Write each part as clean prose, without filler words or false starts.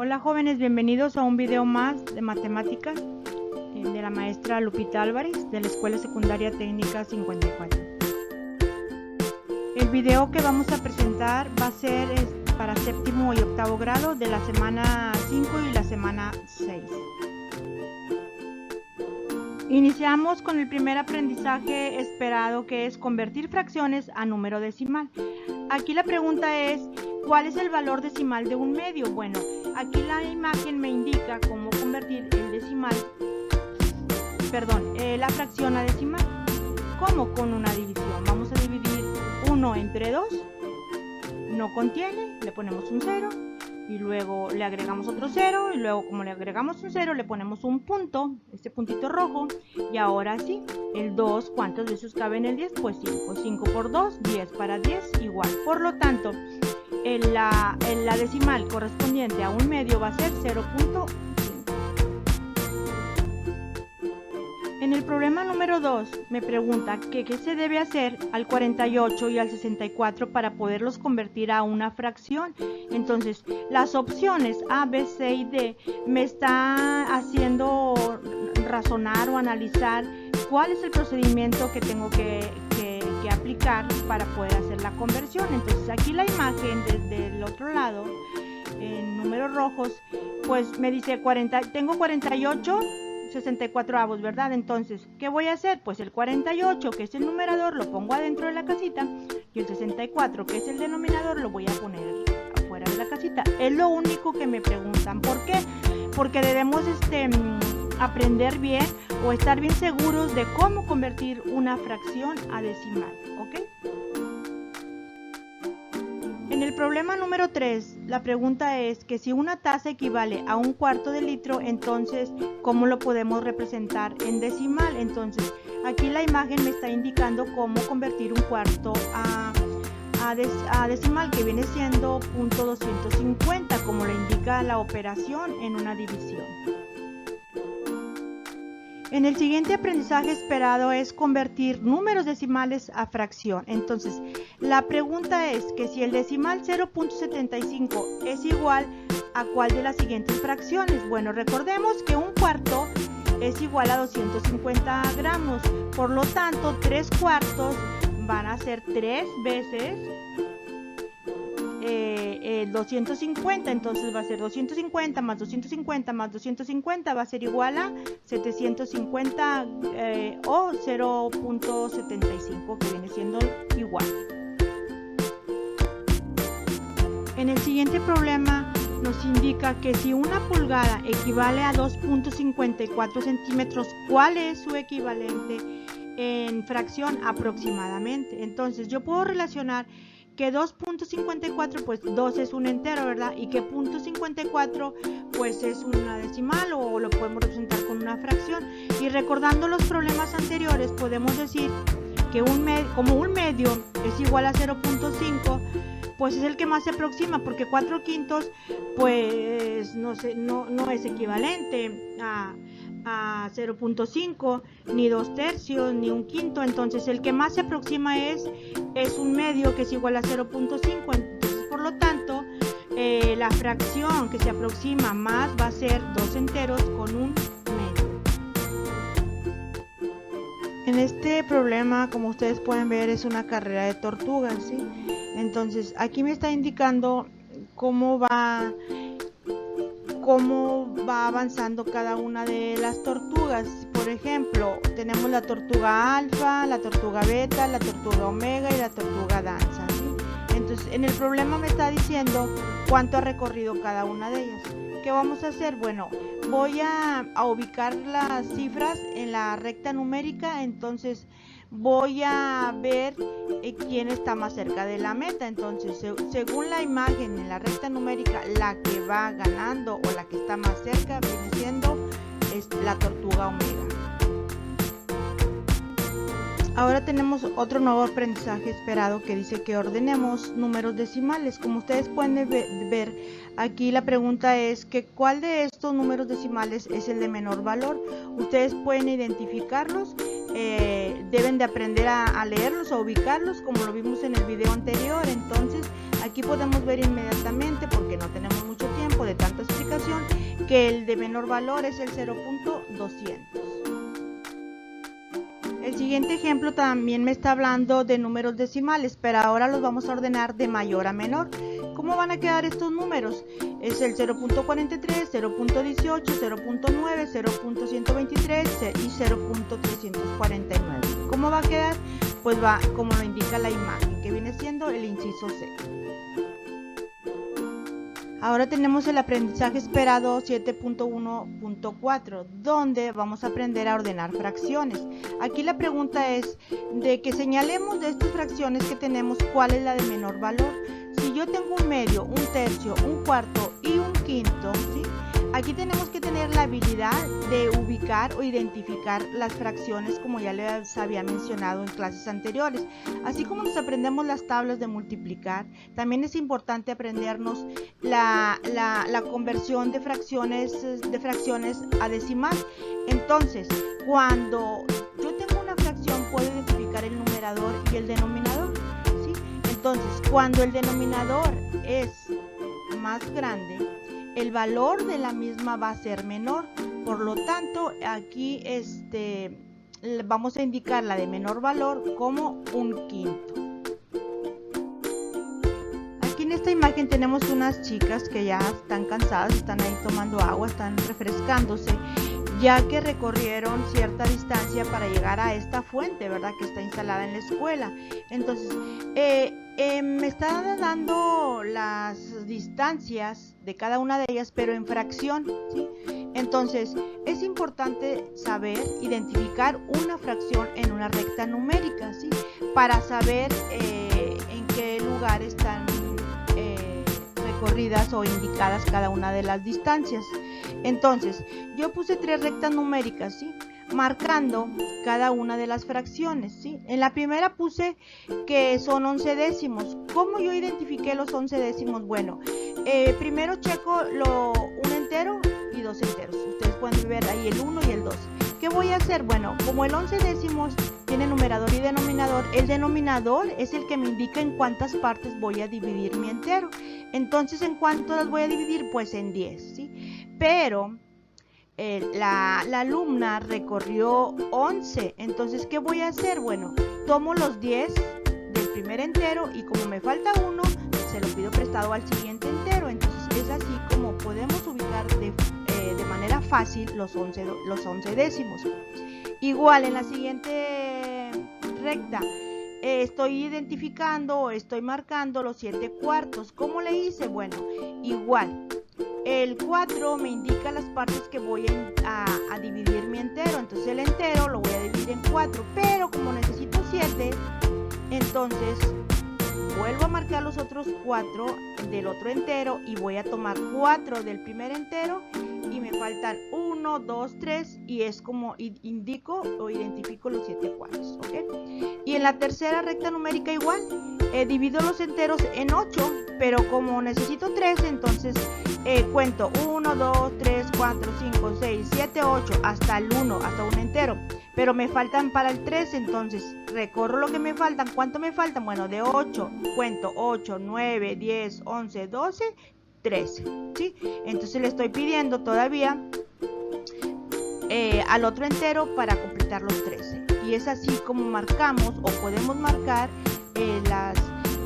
Hola jóvenes, bienvenidos a un video más de matemáticas de la maestra Lupita Álvarez de la Escuela Secundaria Técnica 54. El video que vamos a presentar va a ser para séptimo y octavo grado de la semana 5 y la semana 6. Iniciamos con el primer aprendizaje esperado, que es convertir fracciones a número decimal. Aquí la pregunta es, ¿cuál es el valor decimal de un medio? Bueno, aquí la imagen me indica cómo convertir la fracción a decimal. ¿Cómo? Con una división. Vamos a dividir 1 entre 2, no contiene, le ponemos un 0, y luego le agregamos otro 0, y luego como le agregamos un 0, le ponemos un punto, este puntito rojo, y ahora sí, el 2, ¿cuántas veces cabe en el 10? Pues 5, 5 por 2, 10 para 10, igual. Por lo tanto, la decimal correspondiente a un medio va a ser 0.5. En el problema número 2 me pregunta que qué se debe hacer al 48 y al 64 para poderlos convertir a una fracción. Entonces, las opciones A, B, C y D me está haciendo razonar o analizar cuál es el procedimiento que tengo que aplicar para poder hacer la conversión. Entonces, aquí la imagen desde el otro lado, en números rojos, pues me dice tengo 48 64avos, ¿verdad? Entonces, ¿qué voy a hacer? Pues el 48, que es el numerador, lo pongo adentro de la casita, y el 64, que es el denominador, lo voy a poner afuera de la casita. Es lo único que me preguntan. ¿Por qué? Porque debemos aprender bien o estar bien seguros de cómo convertir una fracción a decimal, ¿ok? En el problema número 3, la pregunta es que si una taza equivale a 1/4 de litro, entonces, ¿cómo lo podemos representar en decimal? Entonces, aquí la imagen me está indicando cómo convertir 1/4 a decimal, que viene siendo .250, como le indica la operación en una división. En el siguiente aprendizaje esperado es convertir números decimales a fracción. Entonces, la pregunta es que si el decimal 0.75 es igual a cuál de las siguientes fracciones. Bueno, recordemos que 1/4 es igual a 250 gramos. Por lo tanto, 3/4 van a ser 3 veces 250, entonces va a ser 250 más 250 más 250 va a ser igual a 750 o 0.75, que viene siendo igual. En el siguiente problema nos indica que si una pulgada equivale a 2.54 centímetros, ¿cuál es su equivalente en fracción aproximadamente? Entonces yo puedo relacionar que 2.54, pues 2 es un entero, ¿verdad? Y que .54 pues es una decimal, o lo podemos representar con una fracción. Y recordando los problemas anteriores, podemos decir que como un medio es igual a 0.5, pues es el que más se aproxima, porque 4/5 pues no es equivalente a 0.5, ni 2/3, ni 1/5. Entonces el que más se aproxima es un medio, que es igual a 0.5. Entonces, por lo tanto, la fracción que se aproxima más va a ser 2 enteros con un medio. En este problema, como ustedes pueden ver, es una carrera de tortugas, ¿sí? Entonces aquí me está indicando cómo va avanzando cada una de las tortugas. Por ejemplo, tenemos la tortuga alfa, la tortuga beta, la tortuga omega y la tortuga danza, ¿sí? Entonces, en el problema me está diciendo cuánto ha recorrido cada una de ellas. ¿Qué vamos a hacer? Bueno, voy a ubicar las cifras en la recta numérica. Entonces voy a ver quién está más cerca de la meta. Entonces, según la imagen en la recta numérica, la que va ganando o la que está más cerca viene siendo la tortuga omega. Ahora tenemos otro nuevo aprendizaje esperado, que dice que ordenemos números decimales. Como ustedes pueden ver, aquí la pregunta es que ¿cuál de estos números decimales es el de menor valor? Ustedes pueden identificarlos, deben de aprender a leerlos, a ubicarlos, como lo vimos en el video anterior. Entonces Aquí podemos ver inmediatamente, porque no tenemos mucho tiempo de tanta explicación, que el de menor valor es el 0.200. El siguiente ejemplo también me está hablando de números decimales, pero ahora los vamos a ordenar de mayor a menor. ¿Cómo van a quedar estos números? Es el 0.43, 0.18, 0.9, 0.123 y 0.349. ¿Cómo va a quedar? Pues va como lo indica la imagen, que viene siendo el inciso C. Ahora tenemos el aprendizaje esperado 7.1.4, donde vamos a aprender a ordenar fracciones. Aquí la pregunta es de que señalemos de estas fracciones que tenemos cuál es la de menor valor. Si yo tengo un medio, un tercio, un cuarto y un quinto, ¿sí? Aquí tenemos que tener la habilidad de ubicar o identificar las fracciones, como ya les había mencionado en clases anteriores. Así como nos aprendemos las tablas de multiplicar, también es importante aprendernos la conversión de fracciones a decimal. Entonces, cuando yo tengo una fracción, puedo identificar el numerador y el denominador, ¿sí? Entonces, cuando el denominador es más grande, el valor de la misma va a ser menor. Por lo tanto, aquí vamos a indicar la de menor valor como un quinto. Aquí en esta imagen tenemos unas chicas que ya están cansadas, están ahí tomando agua, están refrescándose, ya que recorrieron cierta distancia para llegar a esta fuente, ¿verdad?, que está instalada en la escuela. Entonces, me está dando las distancias de cada una de ellas, pero en fracción, ¿sí? Entonces, es importante saber identificar una fracción en una recta numérica, ¿sí?, para saber en qué lugar están recorridas o indicadas cada una de las distancias. Entonces, yo puse 3 rectas numéricas, ¿sí?, marcando cada una de las fracciones, ¿sí? En la primera puse que son 11 décimos. ¿Cómo yo identifiqué los 11 décimos? Bueno, primero checo un entero y 2 enteros. Ustedes pueden ver ahí el 1 y el 2. ¿Qué voy a hacer? Bueno, como el 11 décimos tiene numerador y denominador, el denominador es el que me indica en cuántas partes voy a dividir mi entero. Entonces, ¿en cuánto las voy a dividir? Pues en 10, ¿sí? Pero la alumna recorrió 11, entonces ¿qué voy a hacer? Bueno, tomo los 10 del primer entero y como me falta uno, se lo pido prestado al siguiente entero. Entonces es así como podemos ubicar de manera fácil los 11 décimos. Igual en la siguiente recta estoy identificando o estoy marcando los 7 cuartos. ¿Cómo le hice? Bueno, igual. El 4 me indica las partes que voy a dividir mi entero. Entonces el entero lo voy a dividir en 4. Pero como necesito 7, entonces vuelvo a marcar los otros 4 del otro entero y voy a tomar 4 del primer entero y me faltan 1, 2, 3 y es como indico o identifico los 7 cuartos, ¿ok? Y en la tercera recta numérica igual, divido los enteros en 8, pero como necesito 3, entonces cuento 1, 2, 3, 4, 5, 6, 7, 8, hasta el 1, hasta un entero. Pero me faltan para el 3, entonces recorro lo que me faltan. ¿Cuánto me faltan? Bueno, de 8, cuento 8, 9, 10, 11, 12, 13, ¿sí? Entonces le estoy pidiendo todavía al otro entero para completar los 13. Y es así como marcamos o podemos marcar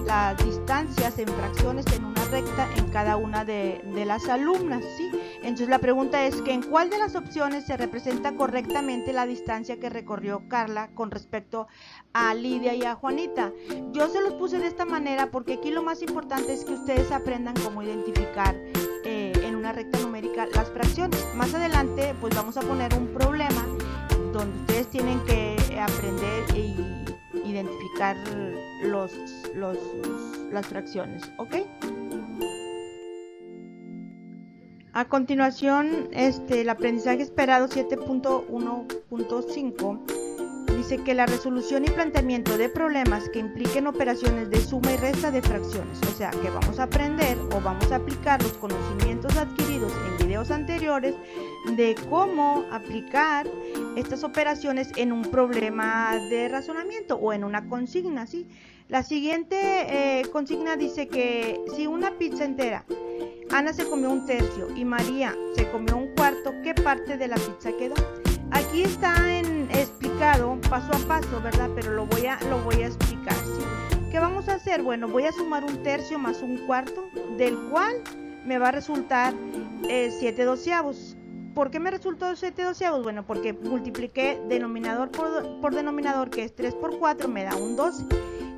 las distancias en fracciones en una recta en cada una de las alumnas, ¿sí? Entonces la pregunta es que en cuál de las opciones se representa correctamente la distancia que recorrió Carla con respecto a Lidia y a Juanita. Yo se los puse de esta manera porque aquí lo más importante es que ustedes aprendan cómo identificar en una recta numérica las fracciones. Más adelante pues vamos a poner un problema donde ustedes tienen que aprender y identificar las fracciones, ¿ok? A continuación, el aprendizaje esperado 7.1.5 dice que la resolución y planteamiento de problemas que impliquen operaciones de suma y resta de fracciones, o sea que vamos a aprender o vamos a aplicar los conocimientos adquiridos en videos anteriores de cómo aplicar estas operaciones en un problema de razonamiento o en una consigna, ¿sí? La siguiente consigna dice que si una pizza entera, Ana se comió un tercio y María se comió un cuarto, ¿qué parte de la pizza quedó? Aquí está explicado paso a paso, ¿verdad? Pero lo voy a explicar, ¿sí? ¿Qué vamos a hacer? Bueno, voy a sumar un tercio más un cuarto, del cual me va a resultar 7 doceavos. ¿Por qué me resultó 7 doceavos? Bueno, porque multipliqué denominador por denominador, que es 3 por 4, me da un 12.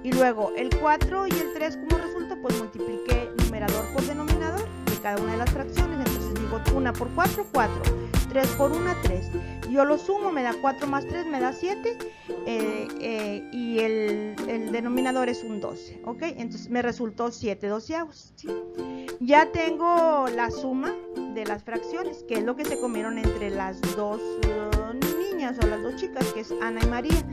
Y luego el 4 y el 3, ¿cómo resulta? Pues multipliqué numerador por denominador de cada una de las fracciones. Entonces digo 1 por 4, 4. 3 por 1, 3. Yo lo sumo, me da 4 más 3, me da 7. Y el denominador es un 12. ¿Ok? Entonces me resultó 7 doceavos. ¿Sí? Ya tengo la suma de las fracciones, que es lo que se comieron entre las dos niñas o las dos chicas, que es Ana y María.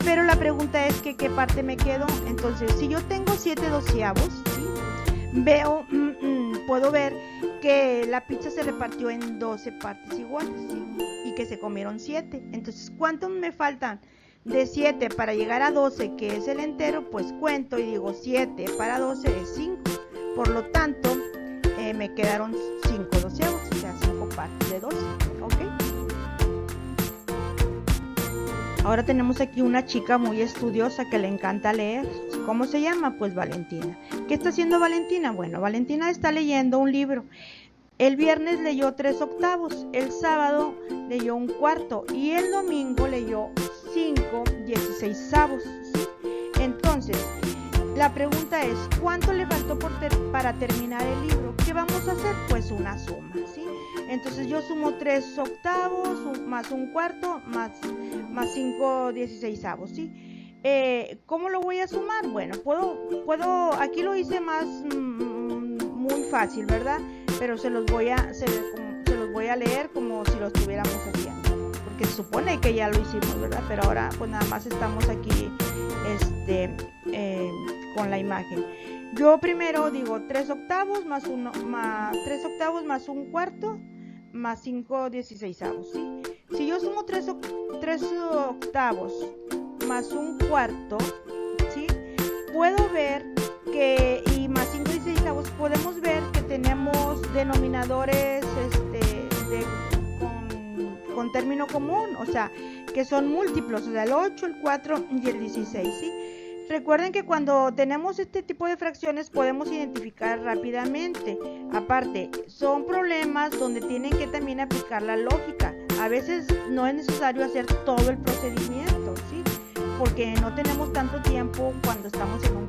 Pero la pregunta es que qué parte me quedó. Entonces, si yo tengo 7 doceavos, ¿sí? Puedo ver que la pizza se repartió en 12 partes iguales, ¿sí? Y que se comieron 7. Entonces, ¿cuántos me faltan de 7 para llegar a 12, que es el entero? Pues cuento y digo 7 para 12 es 5. Por lo tanto, me quedaron 5 doceavos, o sea, 5 partes de 12, ¿ok? Ahora tenemos aquí una chica muy estudiosa que le encanta leer. ¿Cómo se llama? Pues Valentina. ¿Qué está haciendo Valentina? Bueno, Valentina está leyendo un libro. El viernes leyó 3 octavos, el sábado leyó un cuarto y el domingo leyó 5 16avos, ¿sí? Entonces, la pregunta es, ¿cuánto le faltó para terminar el libro? ¿Qué vamos a hacer? Pues una suma, ¿sí? Entonces yo sumo 3 octavos más un cuarto más 5 16avos, ¿sí? ¿Cómo lo voy a sumar? Bueno, puedo, aquí lo hice más muy fácil, ¿verdad? Pero se los voy a leer como si lo estuviéramos haciendo, porque se supone que ya lo hicimos, ¿verdad? Pero ahora pues nada más estamos aquí con la imagen. Yo primero digo 3 octavos más 3 octavos más un cuarto más 5 16avos, ¿sí? Si yo sumo 3 octavos más un cuarto, ¿sí? Puedo ver que, y más 5 16avos, podemos ver que tenemos denominadores con término común, o sea, que son múltiplos, o sea, el 8, el 4 y el 16, ¿sí? Recuerden que cuando tenemos este tipo de fracciones podemos identificar rápidamente. Aparte, son problemas donde tienen que también aplicar la lógica. A veces no es necesario hacer todo el procedimiento, ¿sí? Porque no tenemos tanto tiempo cuando estamos en un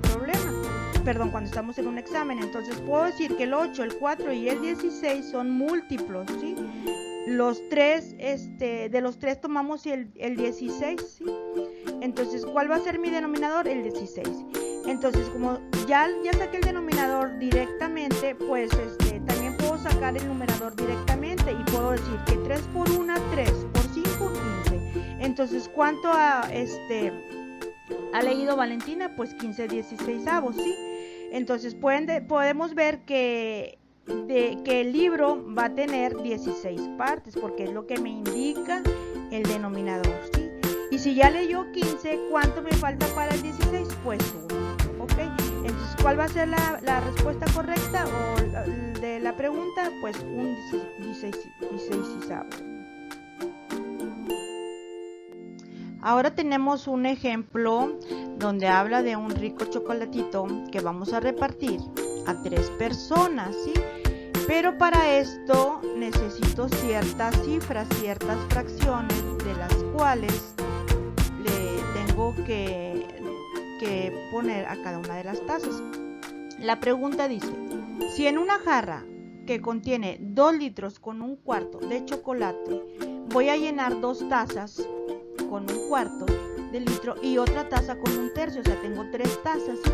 cuando estamos en un examen. Entonces puedo decir que el 8, el 4 y el 16 son múltiplos, ¿sí? Los tres, de los tres tomamos el 16, ¿sí? Entonces, ¿cuál va a ser mi denominador? El 16. Entonces, como ya saqué el denominador directamente, pues también puedo sacar el numerador directamente y puedo decir que 3 por 1, 3 por 5, 15. Entonces, ¿cuánto ha leído Valentina? Pues 15 16avos, ¿sí? Entonces, podemos ver que el libro va a tener 16 partes, porque es lo que me indica el denominador, ¿sí? Y si ya leyó 15, ¿cuánto me falta para el 16? Pues 1, ¿ok? Entonces, ¿cuál va a ser la respuesta correcta o de la pregunta? Pues un 16avos. Ahora tenemos un ejemplo donde habla de un rico chocolatito que vamos a repartir a 3 personas, ¿sí? Pero para esto necesito ciertas cifras, ciertas fracciones de las cuales le tengo que poner a cada una de las tazas. La pregunta dice, si en una jarra que contiene 2 litros con un cuarto de chocolate, voy a llenar 2 tazas con un cuarto de litro y otra taza con un tercio, o sea, tengo 3 tazas, ¿sí?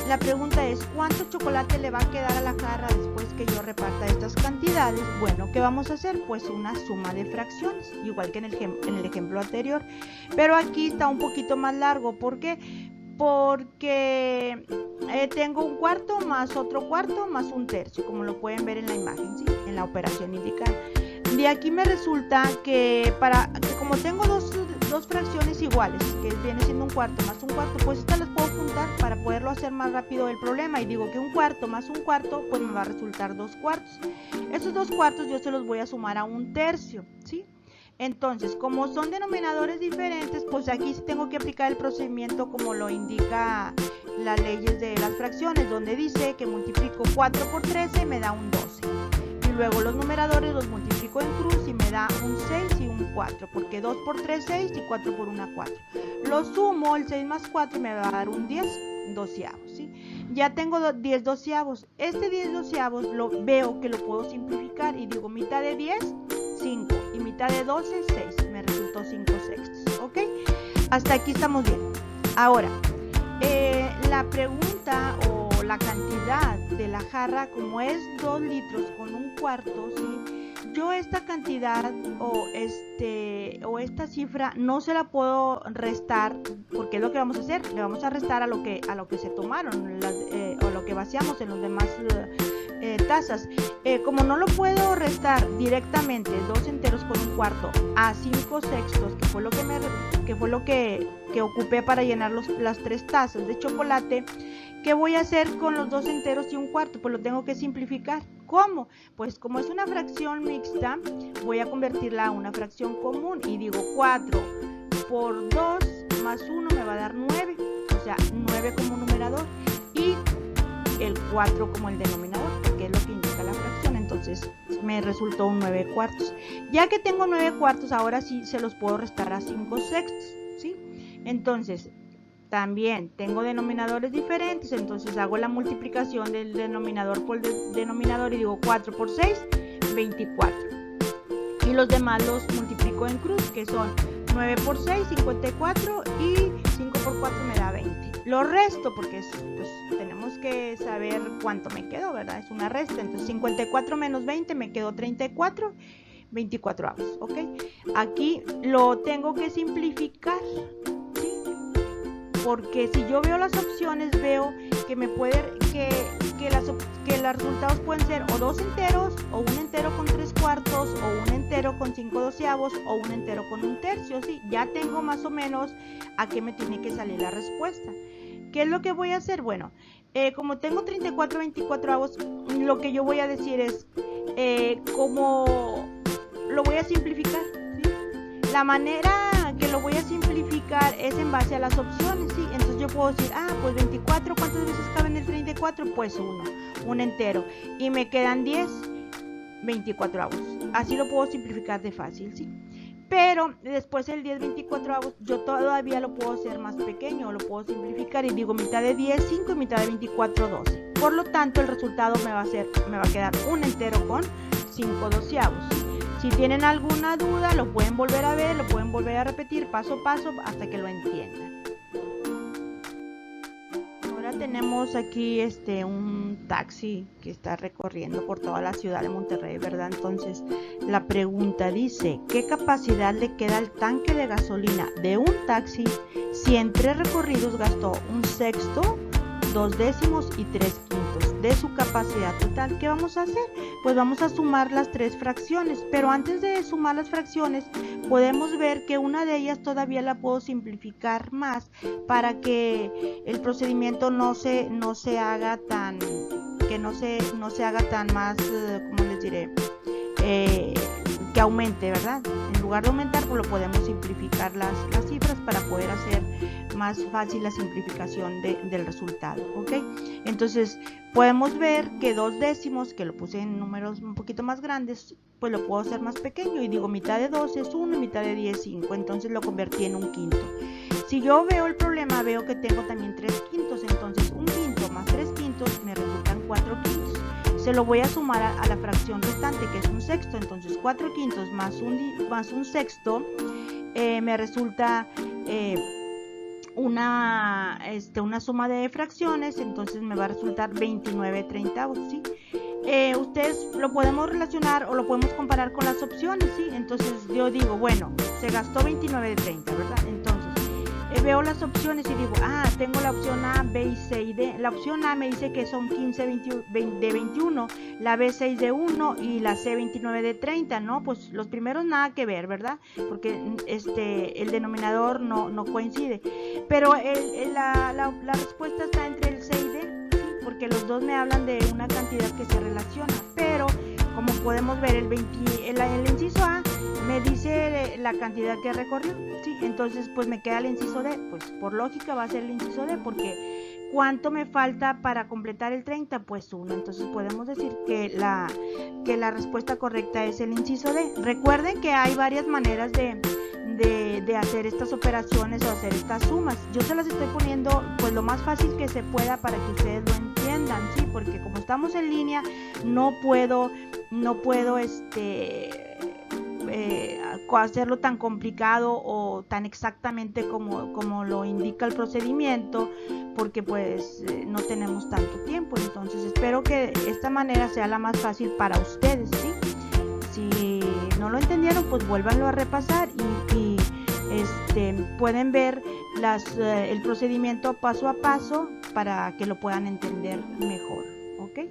la pregunta es, ¿cuánto chocolate le va a quedar a la jarra después que yo reparta estas cantidades? Bueno, ¿qué vamos a hacer? Pues una suma de fracciones, igual que en el ejemplo anterior. Pero aquí está un poquito más largo. ¿Por qué? Porque tengo un cuarto más otro cuarto más un tercio, como lo pueden ver en la imagen, ¿sí? En la operación indicada. De aquí me resulta que como tengo dos fracciones iguales, que viene siendo un cuarto más un cuarto, pues estas las puedo juntar para poderlo hacer más rápido el problema. Y digo que un cuarto más un cuarto, pues me va a resultar 2 cuartos. Esos 2 cuartos yo se los voy a sumar a un tercio, ¿sí? Entonces, como son denominadores diferentes, pues aquí sí tengo que aplicar el procedimiento como lo indica las leyes de las fracciones, donde dice que multiplico 4 por 13 me da un 12. Y luego los numeradores los multiplico en cruz y me da un 6 y un 4, porque 2 por 3, 6 y 4 por 1, 4. Lo sumo, el 6 más 4 me va a dar un 10 doceavos, ¿sí? Ya tengo 10 doceavos. Este 10 doceavos veo que lo puedo simplificar y digo mitad de 10, 5 y mitad de 12, 6. Me resultó 5 sextos, ¿ok? Hasta aquí estamos bien. Ahora, la pregunta o la cantidad de la jarra, como es 2 litros con un cuarto, ¿sí? Yo esta cantidad o esta cifra no se la puedo restar, porque es lo que vamos a hacer, le vamos a restar a lo que se tomaron o lo que vaciamos en los demás tazas. Como no lo puedo restar directamente 2 enteros con un cuarto a 5 sextos, que fue lo que ocupé para llenar las 3 tazas de chocolate, ¿qué voy a hacer con los 2 enteros y un cuarto? Pues lo tengo que simplificar. ¿Cómo? Pues como es una fracción mixta, voy a convertirla a una fracción común y digo 4 por 2 más 1 me va a dar 9, o sea, 9 como numerador y el 4 como el denominador, porque es lo que indica la fracción. Entonces me resultó un 9 cuartos. Ya que tengo 9 cuartos, ahora sí se los puedo restar a 5 sextos, ¿sí? Entonces también tengo denominadores diferentes, entonces hago la multiplicación del denominador por el denominador y digo 4 por 6, 24. Y los demás los multiplico en cruz, que son 9 por 6, 54 y 5 por 4 me da 20. Lo resto porque pues, tenemos que saber cuánto me quedó, ¿verdad? Es una resta, entonces 54 menos 20 me quedó 34, 24 avos, ¿ok? Aquí lo tengo que simplificar, porque si yo veo las opciones, veo que los resultados pueden ser o 2 enteros, o un entero con 3 cuartos, o un entero con 5 doceavos, o un entero con un tercio, ¿sí? Ya tengo más o menos a qué me tiene que salir la respuesta. ¿Qué es lo que voy a hacer? Bueno, como tengo 34, 24 avos, lo que yo voy a decir es, como lo voy a simplificar, ¿sí? La manera que lo voy a simplificar es en base a las opciones, ¿sí? Entonces yo puedo decir, pues 24, ¿cuántas veces cabe en el 34? Pues un entero. Y me quedan 10, 24 avos. Así lo puedo simplificar de fácil, ¿sí? Pero después el 10, 24 avos, yo todavía lo puedo hacer más pequeño, lo puedo simplificar y digo mitad de 10, 5 y mitad de 24, 12. Por lo tanto, el resultado me va a quedar un entero con 5 doceavos. Si tienen alguna duda, lo pueden volver a ver, lo pueden volver a repetir paso a paso hasta que lo entiendan. Ahora tenemos aquí un taxi que está recorriendo por toda la ciudad de Monterrey, ¿verdad? Entonces la pregunta dice, ¿qué capacidad le queda al tanque de gasolina de un taxi si en 3 recorridos gastó un sexto, 2 décimos y 3 quintos de su capacidad total? ¿Qué vamos a hacer? Pues vamos a sumar las 3 fracciones, pero antes de sumar las fracciones podemos ver que una de ellas todavía la puedo simplificar más para que el procedimiento no se haga tan más, ¿cómo les diré? Que aumente, ¿verdad? En lugar de aumentar, pues lo podemos simplificar las cifras para poder hacer más fácil la simplificación del resultado, ¿ok? Entonces podemos ver que 2 décimos, que lo puse en números un poquito más grandes, pues lo puedo hacer más pequeño y digo mitad de 12 es 1 y mitad de 10 es 5, entonces lo convertí en un quinto. Si yo veo el problema, veo que tengo también 3 quintos, entonces un quinto más 3 quintos me resultan 4 quintos. Se lo voy a sumar a la fracción restante, que es un sexto, entonces 4 quintos más un sexto me resulta una suma de fracciones, entonces me va a resultar 29/30, ¿sí? Ustedes lo podemos relacionar o lo podemos comparar con las opciones, ¿sí? Entonces yo digo, bueno, se gastó 29/30, ¿verdad? Entonces veo las opciones y digo, tengo la opción A, B y C y D. La opción A me dice que son 15 de 21, la B 6 de 1 y la C 29 de 30, ¿no? Pues los primeros nada que ver, ¿verdad? Porque el denominador no coincide. Pero la respuesta está entre el C y D, ¿sí? Porque los dos me hablan de una cantidad que se relaciona. Pero como podemos ver, el inciso A me dice la cantidad que recorrió, ¿sí? Entonces pues me queda el inciso D, pues por lógica va a ser el inciso D, porque ¿cuánto me falta para completar el 30? Pues 1, entonces podemos decir que la respuesta correcta es el inciso D. Recuerden que hay varias maneras de hacer estas operaciones o hacer estas sumas. Yo se las estoy poniendo pues lo más fácil que se pueda para que ustedes lo entiendan, ¿sí? Porque como estamos en línea no puedo hacerlo tan complicado o tan exactamente como lo indica el procedimiento, porque pues no tenemos tanto tiempo. Entonces espero que esta manera sea la más fácil para ustedes, ¿sí? Si no lo entendieron, pues vuélvanlo a repasar y pueden ver el procedimiento paso a paso para que lo puedan entender mejor, ¿ok?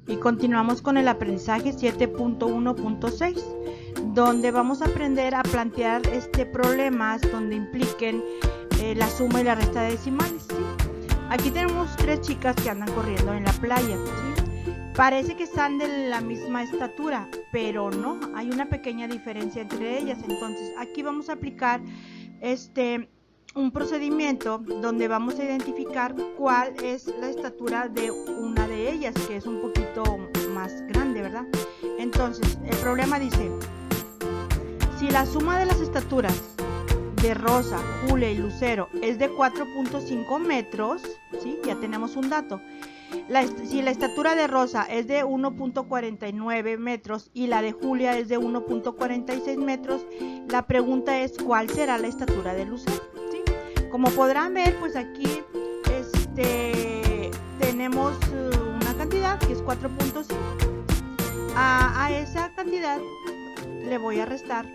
Y continuamos con el aprendizaje 7.1.6, donde vamos a aprender a plantear problemas donde impliquen la suma y la resta de decimales, ¿sí? Aquí tenemos 3 chicas que andan corriendo en la playa, ¿sí? Parece que están de la misma estatura, pero no, hay una pequeña diferencia entre ellas. Entonces aquí vamos a aplicar un procedimiento donde vamos a identificar cuál es la estatura de una de ellas, que es un poquito más grande, ¿verdad? Entonces el problema dice, si la suma de las estaturas de Rosa, Julia y Lucero es de 4.5 metros, ¿sí? Ya tenemos un dato. Si la estatura de Rosa es de 1.49 metros y la de Julia es de 1.46 metros, la pregunta es ¿cuál será la estatura de Lucero? ¿Sí? Como podrán ver, pues aquí tenemos una cantidad que es 4.5. A esa cantidad le voy a restar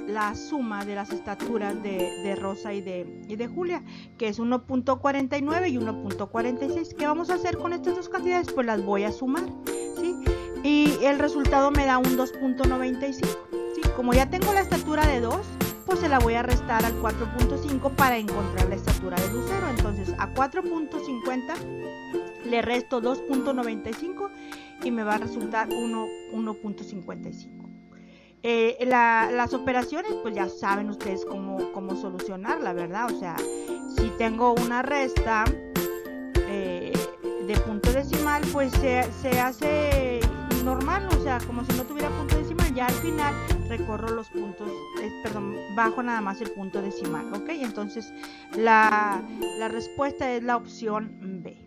la suma de las estaturas de Rosa y de Julia, que es 1.49 y 1.46. ¿Qué vamos a hacer con estas dos cantidades? Pues las voy a sumar, ¿sí? Y el resultado me da un 2.95, ¿sí? Como ya tengo la estatura de 2, pues se la voy a restar al 4.5 para encontrar la estatura de Lucero. Entonces a 4.50 le resto 2.95 y me va a resultar 1.55. Las operaciones, pues ya saben ustedes cómo solucionarla, ¿verdad? O sea, si tengo una resta de punto decimal, pues se hace normal, o sea, como si no tuviera punto decimal. Ya al final recorro los puntos, bajo nada más el punto decimal, ¿ok? Entonces la respuesta es la opción B.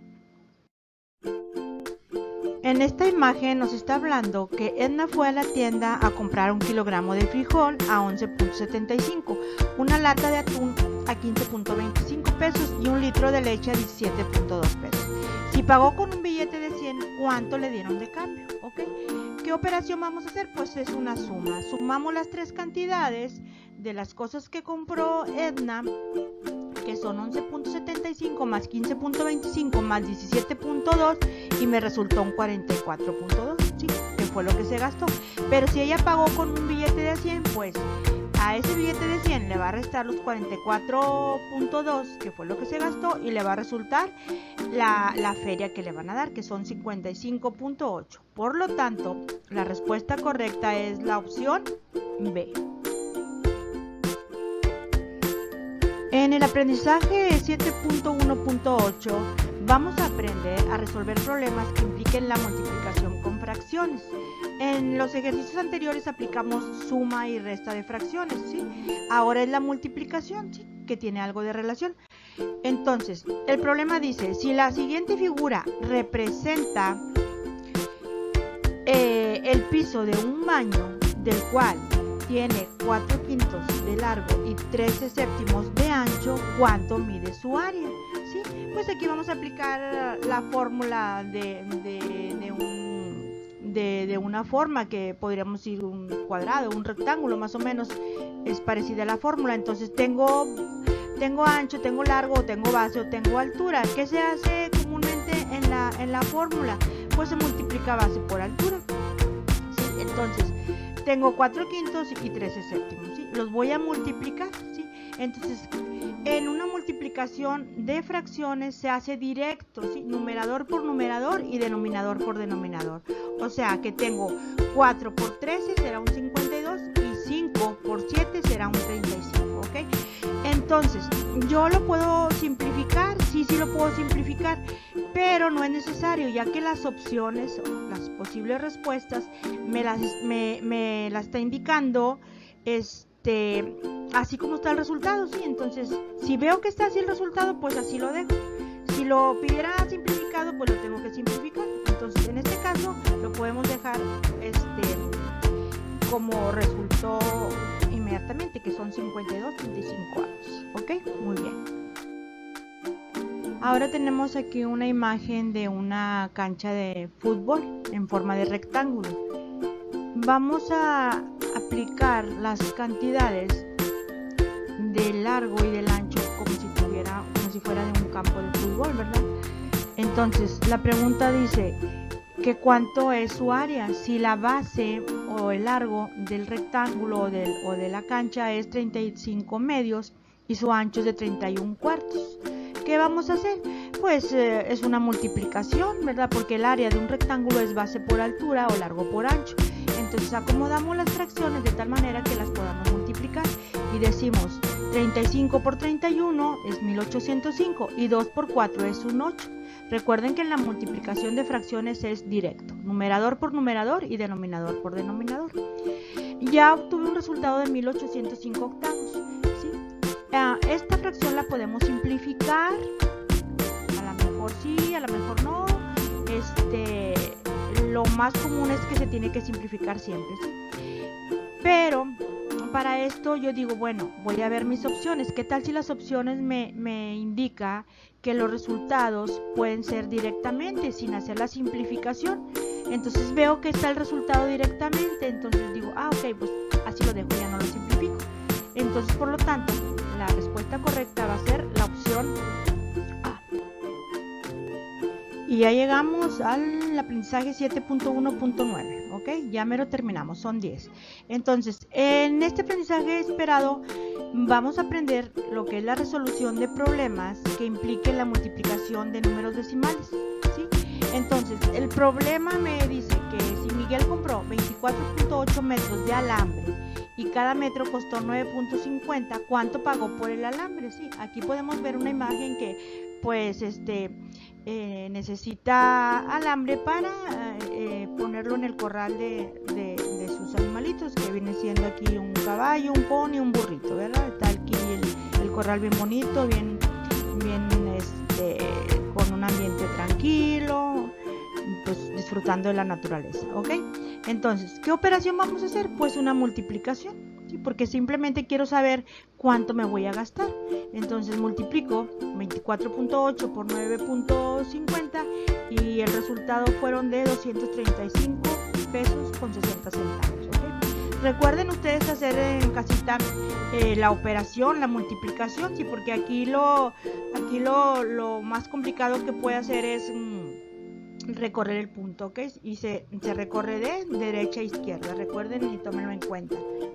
En esta imagen nos está hablando que Edna fue a la tienda a comprar 1 kilogramo de frijol a 11.75, una lata de atún a 15.25 pesos y 1 litro de leche a 17.2 pesos. Si pagó con un billete de 100, ¿cuánto le dieron de cambio? ¿Ok? ¿Qué operación vamos a hacer? Pues es una suma. Sumamos las 3 cantidades de las cosas que compró Edna, que son 11.75 más 15.25 más 17.2 y me resultó un 44.2, ¿sí? Que fue lo que se gastó. Pero si ella pagó con un billete de 100, pues a ese billete de 100 le va a restar los 44.2, que fue lo que se gastó, y le va a resultar la feria que le van a dar, que son 55.8. Por lo tanto, la respuesta correcta es la opción B. En el aprendizaje 7.1.8 vamos a aprender a resolver problemas que impliquen la multiplicación con fracciones. En los ejercicios anteriores aplicamos suma y resta de fracciones, ¿sí? Ahora es la multiplicación, ¿sí? Que tiene algo de relación. Entonces, el problema dice, si la siguiente figura representa el piso de un baño del cual tiene 4/5 de largo y 13/7 de ancho, ¿cuánto mide su área? ¿Sí? Pues aquí vamos a aplicar la fórmula de una forma que podríamos ir un cuadrado, un rectángulo, más o menos es parecida a la fórmula. Entonces tengo ancho, tengo largo, tengo base o tengo altura. ¿Qué se hace comúnmente en la fórmula? Pues se multiplica base por altura. ¿Sí? Entonces tengo 4/5 y 13/7. ¿Sí? Los voy a multiplicar. ¿Sí? Entonces en una multiplicación de fracciones se hace directo, ¿sí? Numerador por numerador y denominador por denominador. O sea que tengo 4 por 13 será un 52 y 5 por 7 será un 35, ¿ok? Entonces, ¿yo lo puedo simplificar? Sí, sí lo puedo simplificar, pero no es necesario, ya que las opciones, las posibles respuestas, me las está indicando así como está el resultado, ¿sí? Entonces, si veo que está así el resultado, pues así lo dejo. Si lo pidiera simplificado, pues lo tengo que simplificar. Entonces, en este caso, lo podemos dejar como resultó inmediatamente, que son 52, 35 años. ¿Ok? Muy bien. Ahora tenemos aquí una imagen de una cancha de fútbol en forma de rectángulo. Vamos a aplicar las cantidades del largo y del ancho como si fuera de un campo de fútbol, ¿verdad? Entonces la pregunta dice que cuánto es su área, si la base o el largo del rectángulo o de la cancha es 35 medios y su ancho es de 31 cuartos. ¿Qué vamos a hacer? Pues es una multiplicación, ¿verdad? Porque el área de un rectángulo es base por altura o largo por ancho. Entonces acomodamos las fracciones de tal manera que las podamos multiplicar y decimos 35 por 31 es 1805 y 2 por 4 es un 8. Recuerden que en la multiplicación de fracciones es directo, numerador por numerador y denominador por denominador. Ya obtuve un resultado de 1805 octavos. ¿Sí? Esta fracción la podemos simplificar, a lo mejor sí, a lo mejor no. Lo más común es que se tiene que simplificar siempre, ¿sí? Pero para esto yo digo, bueno, voy a ver mis opciones. ¿Qué tal si las opciones me indica que los resultados pueden ser directamente sin hacer la simplificación? Entonces veo que está el resultado directamente, entonces digo, ok, pues así lo dejo, ya no lo simplifico. Entonces, por lo tanto, la respuesta correcta va a ser la opción A. Y ya llegamos al aprendizaje 7.1.9, ¿ok? Ya mero terminamos, son 10. Entonces, en este aprendizaje esperado vamos a aprender lo que es la resolución de problemas que impliquen la multiplicación de números decimales, ¿sí? Entonces, el problema me dice que si Miguel compró 24.8 metros de alambre y cada metro costó 9.50, ¿cuánto pagó por el alambre? Sí, aquí podemos ver una imagen que pues necesita alambre para ponerlo en el corral de sus animalitos, que viene siendo aquí un caballo, un pony, un burrito, ¿verdad? Está aquí el corral bien bonito, bien con un ambiente tranquilo, pues disfrutando de la naturaleza, ¿ok? Entonces, ¿qué operación vamos a hacer? Pues una multiplicación, ¿sí? Porque simplemente quiero saber cuánto me voy a gastar. Entonces multiplico 24.8 por 9.50 y el resultado fueron de 235 pesos con 60 centavos, ¿ok? Recuerden ustedes hacer en casita la operación, la multiplicación, sí, porque aquí lo más complicado que puede hacer es recorrer el punto, ¿ok? Y se recorre de derecha a izquierda, recuerden y tómenlo en cuenta,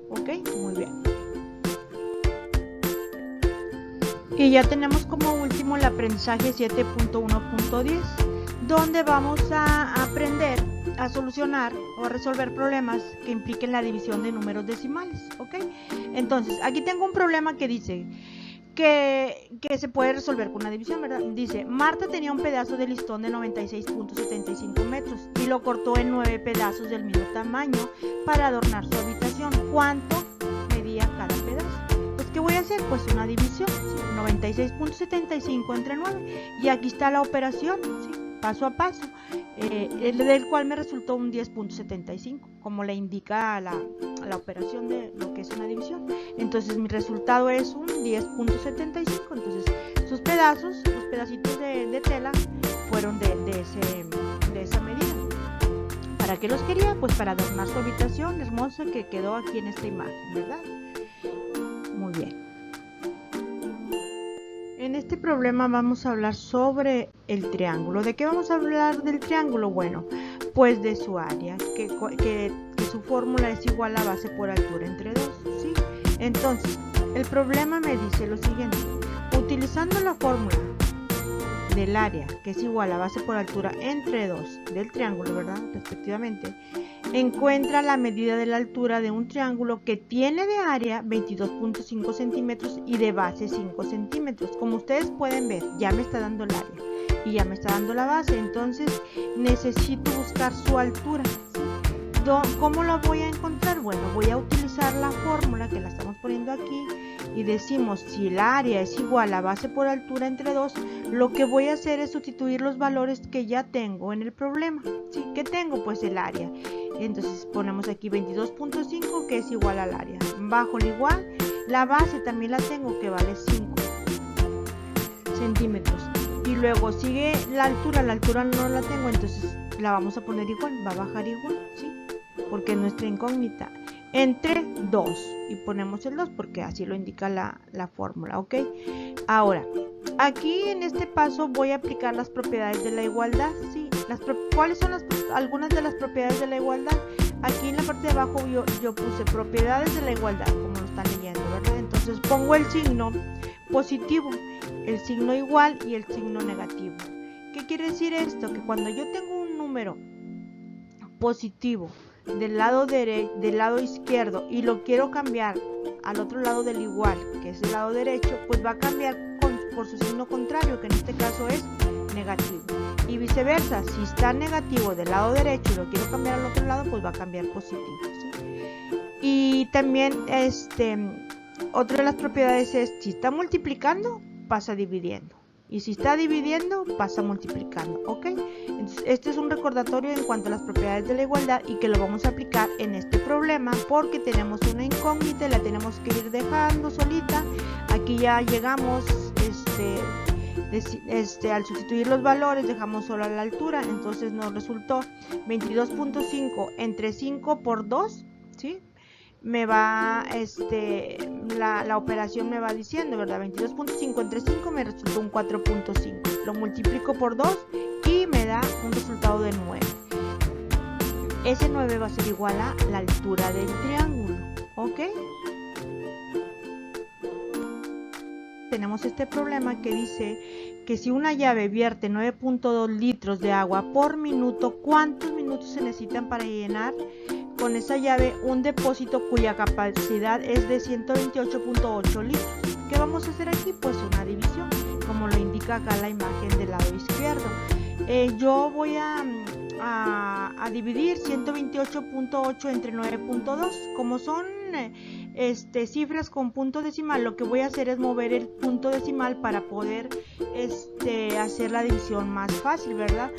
¿ok? Muy bien. Y ya tenemos como último el aprendizaje 7.1.10, donde vamos a aprender a solucionar o a resolver problemas que impliquen la división de números decimales, ¿ok? Entonces, aquí tengo un problema que dice que se puede resolver con una división, ¿verdad? Dice, Marta tenía un pedazo de listón de 96.75 metros y lo cortó en 9 pedazos del mismo tamaño para adornar su habitación. ¿Cuánto medía cada pedazo? Pues, ¿qué voy a hacer? Pues una división, ¿sí? 96.75 entre 9. Y aquí está la operación, ¿sí? paso a paso, del cual me resultó un 10.75, como le indica la operación de lo que es una división. Entonces mi resultado es un 10.75. Entonces sus pedazos, los pedacitos de tela fueron de esa medida. ¿Para qué los quería? Pues para adornar su habitación hermosa que quedó aquí en esta imagen, ¿verdad? Muy bien. En este problema vamos a hablar sobre el triángulo. ¿De qué vamos a hablar del triángulo? Bueno, pues de su área, que su fórmula es igual a base por altura entre 2, ¿sí? Entonces, el problema me dice lo siguiente. Utilizando la fórmula del área, que es igual a base por altura entre 2 del triángulo, ¿verdad? Respectivamente, encuentra la medida de la altura de un triángulo que tiene de área 22.5 centímetros y de base 5 centímetros. Como ustedes pueden ver, ya me está dando el área y ya me está dando la base, entonces necesito buscar su altura. ¿Cómo la voy a encontrar? Bueno, voy a utilizar la fórmula que la estamos poniendo aquí y decimos si el área es igual a base por altura entre 2, lo que voy a hacer es sustituir los valores que ya tengo en el problema. ¿Sí? ¿Qué tengo? Pues el área. Entonces ponemos aquí 22.5 que es igual al área. Bajo el igual, la base también la tengo que vale 5 centímetros. Y luego sigue la altura no la tengo, entonces la vamos a poner igual, va a bajar igual, ¿sí? Porque es nuestra incógnita. Entre 2 y ponemos el 2 porque así lo indica la fórmula, ¿ok? Ahora, aquí en este paso voy a aplicar las propiedades de la igualdad, ¿sí? ¿Cuáles son algunas de las propiedades de la igualdad? Aquí en la parte de abajo yo puse propiedades de la igualdad, como lo están leyendo, ¿verdad? Entonces pongo el signo positivo, el signo igual y el signo negativo. ¿Qué quiere decir esto? Que cuando yo tengo un número positivo del lado izquierdo y lo quiero cambiar al otro lado del igual, que es el lado derecho, pues va a cambiar por su signo contrario, que en este caso es negativo. Y viceversa, si está negativo del lado derecho y lo quiero cambiar al otro lado, pues va a cambiar positivo, ¿sí? Y también otra de las propiedades es, si está multiplicando, pasa dividiendo. Y si está dividiendo, pasa multiplicando, ¿ok? Entonces, este es un recordatorio en cuanto a las propiedades de la igualdad y que lo vamos a aplicar en este problema porque tenemos una incógnita y la tenemos que ir dejando solita. Aquí ya llegamos, al sustituir los valores, dejamos solo la altura, entonces nos resultó 22.5 entre 5 por 2, ¿sí? Me va, la operación me va diciendo, ¿verdad? 22.5 entre 5 me resultó un 4.5. Lo multiplico por 2 y me da un resultado de 9. Ese 9 va a ser igual a la altura del triángulo, ¿ok? Tenemos este problema que dice que si una llave vierte 9.2 litros de agua por minuto, ¿cuántos minutos se necesitan para llenar con esa llave un depósito cuya capacidad es de 128.8 litros? ¿Qué vamos a hacer aquí? Pues una división, como lo indica acá la imagen del lado izquierdo. Yo voy a dividir 128.8 entre 9.2. Como son cifras con punto decimal, lo que voy a hacer es mover el punto decimal para poder hacer la división más fácil, ¿verdad?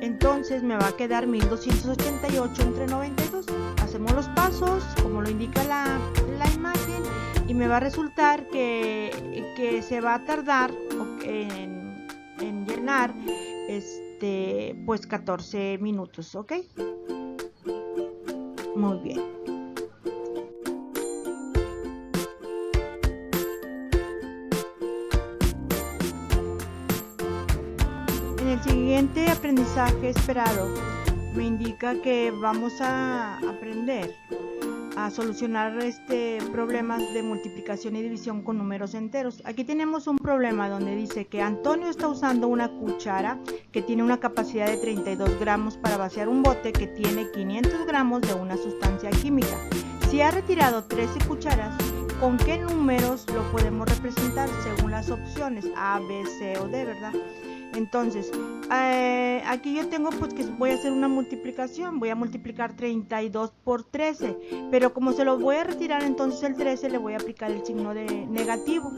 Entonces me va a quedar 1288 entre 92. Hacemos los pasos como lo indica la imagen y me va a resultar que se va a tardar en llenar pues 14 minutos, ¿ok? Muy bien. En el siguiente aprendizaje esperado me indica que vamos a aprender a solucionar problemas de multiplicación y división con números enteros. Aquí tenemos un problema donde dice que Antonio está usando una cuchara que tiene una capacidad de 32 gramos para vaciar un bote que tiene 500 gramos de una sustancia química. Si ha retirado 13 cucharas, ¿con qué números lo podemos representar según las opciones A, B, C o D, verdad? Entonces, aquí yo tengo pues que voy a hacer una multiplicación, voy a multiplicar 32 por 13, pero como se lo voy a retirar, entonces el 13 le voy a aplicar el signo de negativo.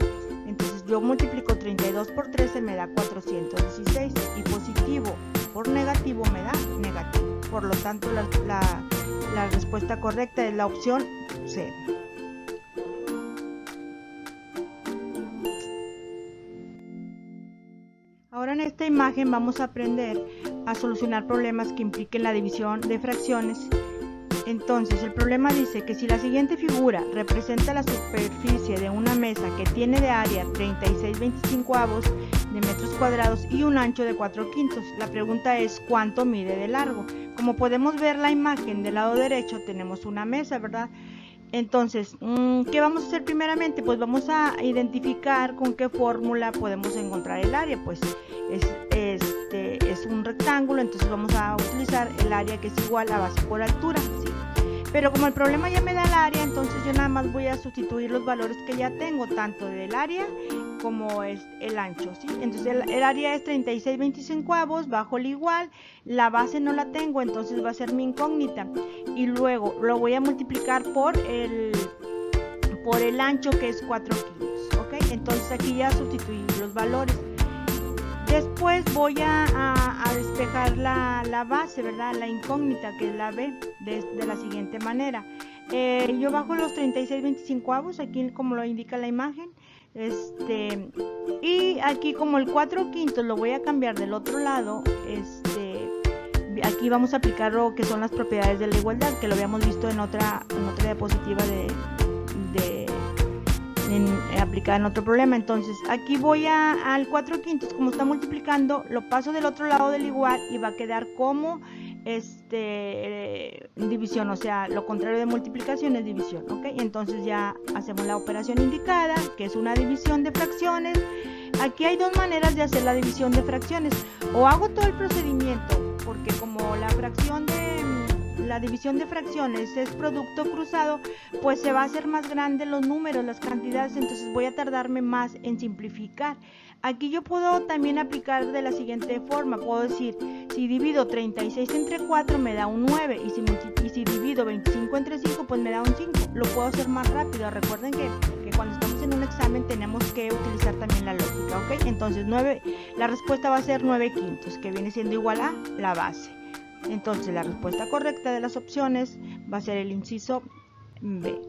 Entonces yo multiplico 32 por 13, me da 416, y positivo por negativo me da negativo. Por lo tanto, la respuesta correcta es la opción C. Ahora en esta imagen vamos a aprender a solucionar problemas que impliquen la división de fracciones. Entonces, el problema dice que si la siguiente figura representa la superficie de una mesa que tiene de área 36/25 de metros cuadrados y un ancho de 4/5, la pregunta es ¿cuánto mide de largo? Como podemos ver la imagen del lado derecho, tenemos una mesa, ¿verdad? Entonces, ¿qué vamos a hacer primeramente? Pues vamos a identificar con qué fórmula podemos encontrar el área. Pues es un rectángulo, entonces vamos a utilizar el área que es igual a base por altura, ¿sí? Pero como el problema ya me da el área, entonces yo nada más voy a sustituir los valores que ya tengo, tanto del área como es el ancho, ¿sí? Entonces el área es 36/25, bajo el igual, la base no la tengo, entonces va a ser mi incógnita, y luego lo voy a multiplicar por el ancho, que es 4/5, ¿ok? Entonces aquí ya sustituí los valores. Después voy a despejar la base, ¿verdad? La incógnita, que es la B, de la siguiente manera. Yo bajo los 36/25, aquí como lo indica la imagen, y aquí como el 4/5 lo voy a cambiar del otro lado, aquí vamos a aplicar lo que son las propiedades de la igualdad, que lo habíamos visto en otra diapositiva aplicada en otro problema. Entonces aquí voy al 4/5, como está multiplicando, lo paso del otro lado del igual y va a quedar como división, o sea, lo contrario de multiplicación es división, ¿ok? Entonces ya hacemos la operación indicada, que es una división de fracciones. Aquí hay dos maneras de hacer la división de fracciones: o hago todo el procedimiento, porque como la división de fracciones es producto cruzado, pues se va a hacer más grande los números, las cantidades, entonces voy a tardarme más en simplificar. Aquí yo puedo también aplicar de la siguiente forma: puedo decir, si divido 36 entre 4 me da un 9, y si divido 25 entre 5 pues me da un 5. Lo puedo hacer más rápido. Recuerden que cuando estamos en un examen tenemos que utilizar también la lógica, ¿ok? Entonces la respuesta va a ser 9/5, que viene siendo igual a la base. Entonces la respuesta correcta de las opciones va a ser el inciso B.